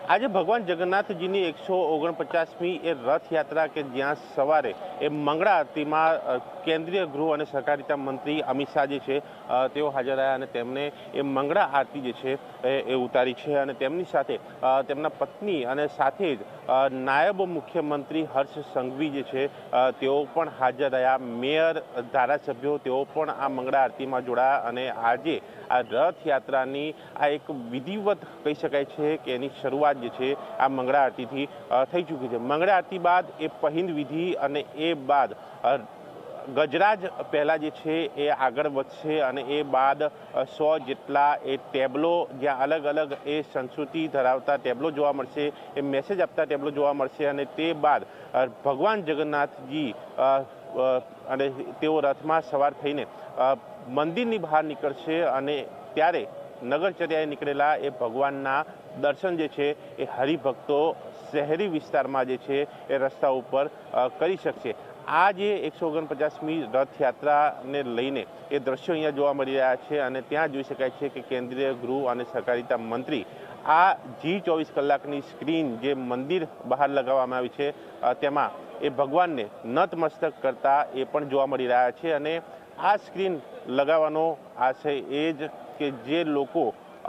आज भगवान जगन्नाथजीनी 149मी ए रथयात्रा के ज्यां सवारे ए मंगळा आरतीमां केंद्रीय गृह और सहकारिता मंत्री अमित शाह जे छे तेओ हाजर रह्या अने तेमणे ए मंगळा आरती जे छे ए उतारी छे अने तेमनी साथे तेमना पत्नी अने साथे ज नायब मुख्यमंत्री हर्ष संघवी जे छे तेओ पण हाजर रह्या। मेयर धारासभ्यो तेओ पण आ मंगळा आरतीमां जोडाया अने आजे आ रथयात्रानी आ एक विधिवत कही शकाय छे के एनी शरूआत जे छे आ मंगळा आरतीथी थई चूकी छे। मंगळा आरती बाद ए पहिंद विधि अने ए बाद गजराज पहला जे छे ए आगळ वधशे अने ए बाद 100 जेटला ए टेबलो ज्यां अलग अलग ए संस्कृति धरावता टेबलो जोवा मळशे, ए मेसेज आपता टेबलो जोवा मळशे अने ते बाद भगवान जगन्नाथजी अने तेओ रथमां सवार थईने मंदिरनी बहार निकळशे अने त्यारे नगरचर्याए निकळेला ए भगवानना दर्शन जे छे ए हरिभक्तो शहरी विस्तारमां जे छे ए रस्ता उपर करी शकशे। आ जे 149मी रथयात्रा ने लईने ए दृश्यो अहींया जोवा मळी रह्या छे अने त्यां जोई शकाय छे के केंद्रीय गृह अने सहकारिता मंत्री आ G24 कलाकनी स्क्रीन जे मंदिर बहार लगाववामां आवी छे तेमां ए भगवानने नतमस्तक करता ए पण जोवा मळी रह्या छे अने आ स्क्रीन लगावવાનો आशय ए ज के जे लोको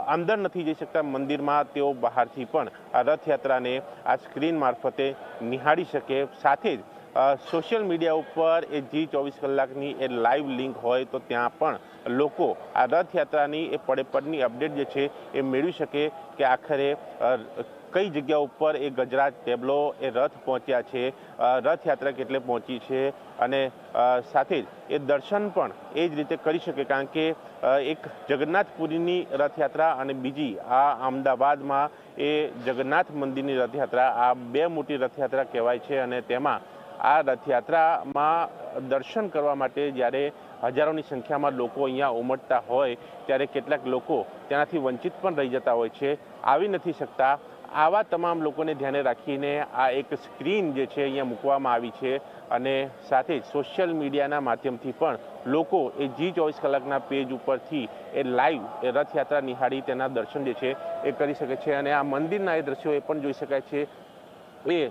अंदर नहीं जई सकता मंदिर में तेओ बहारथी पण आ रथयात्रा ने आ स्क्रीन मार्फते निहाળી शके। साथे ज सोशियल मीडिया पर ए G24 कलाकनी ए लाइव लिंक होय तो त्यां पण लोको आ रथयात्रानी ए पड़े अपडेट जे छे ए मेळवी शके के आखरे कई जग्या पर ए गजराज टेबलो ए रथ पहोंच्या छे, रथयात्रा केटले पहोंची छे अने साथे ज ए दर्शन पण ए ज रीते करी शके। कारण के एक जगन्नाथपुरीनी रथयात्रा अने बीजी आ अमदावादमां ए जगन्नाथ मंदिरनी रथयात्रा आ बे मोटी रथयात्रा कहेवाय छे अने तेमां आ रथयात्रामां दर्शन करवा माटे ज्यारे हजारोनी संख्यामां लोको अहींया उमटता होय त्यारे केटलाक लोको तेनाथी वंचित पण रही जता होय छे, आवी नथी शकता। आवा तमाम लोकोने ध्याने राखीने आ एक स्क्रीन जे छे अहींया मूकवामां आवी छे अने साथे सोशियल मीडियाना माध्यमथी पण लोको ए G24 कलाकना पेज उपरथी ए लाइव ए रथयात्रा निहाળી तेना दर्शन जे छे ए करी शके छे अने आ मंदिરના ए दृश्यो ए पण जोई शकाय छे ए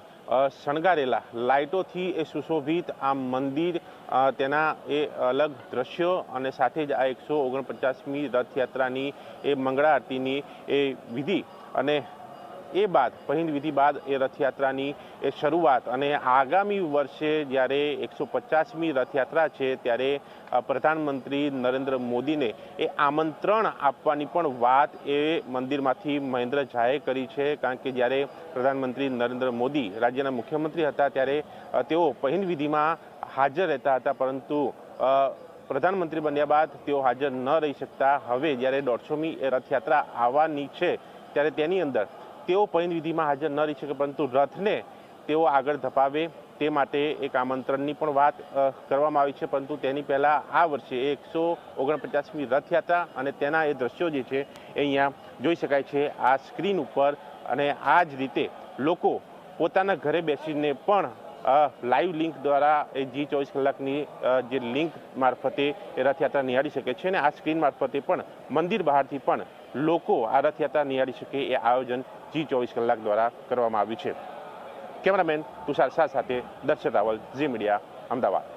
शणगारेला लाइटोथी ए सुशोभित आ मंदिर तेना ए अलग दृश्यो अने साथे ज आ 149मी रथयात्रानी ए मंगळा आरतीनी ए विधि अने ए बाद पहिंद विधि बाद ए रथयात्रानी ए शरूआत अने आगामी वर्षे ज्यारे 150मी रथयात्रा छे त्यारे प्रधानमंत्री नरेंद्र मोदीने ए आमंत्रण आपवानी पण वात ए मंदिरमांथी महेंद्र झाए करी छे। कारण के ज्यारे प्रधानमंत्री नरेंद्र मोदी राज्यना मुख्यमंत्री हता त्यारे तेओ पहिंद विधिमां हाजर रहता हता, परंतु प्रधानमंत्री बन्या बाद तेओ हाजर न रही शकता। हवे ज्यारे 150मी ए रथयात्रा आववानी छे त्यारे तेनी अंदर तेओ पहिंद विधिमां हाजर न रही शके, परंतु रथने तेओ आगळ धपावे ते माटे एक आमंत्रणनी पण वात करवामां आवी छे। परंतु तेनी पहेला आ वर्षे 149मी रथयात्रा अने तेना ए दृश्यो जे छे ए अहींया जोई शकाय छे आ स्क्रीन उपर अने आ ज रीते लोको पोताना घरे बेसीने पण लाइव लिंक द्वारा ए G24 कलाकनी जे लिंक मार्फते ए रथयात्रा निहाળી शके छे ने आ स्क्रीन मार्फते पण मंदिर बहारथी पण लोको आ रथयात्रा निहाળી शके ए आयोजन G24 कलाक द्वारा करवामां आव्युं छे। कैमरामेन तुषार शाह साथे दर्शन रावल, जी मीडिया, अमदावाद।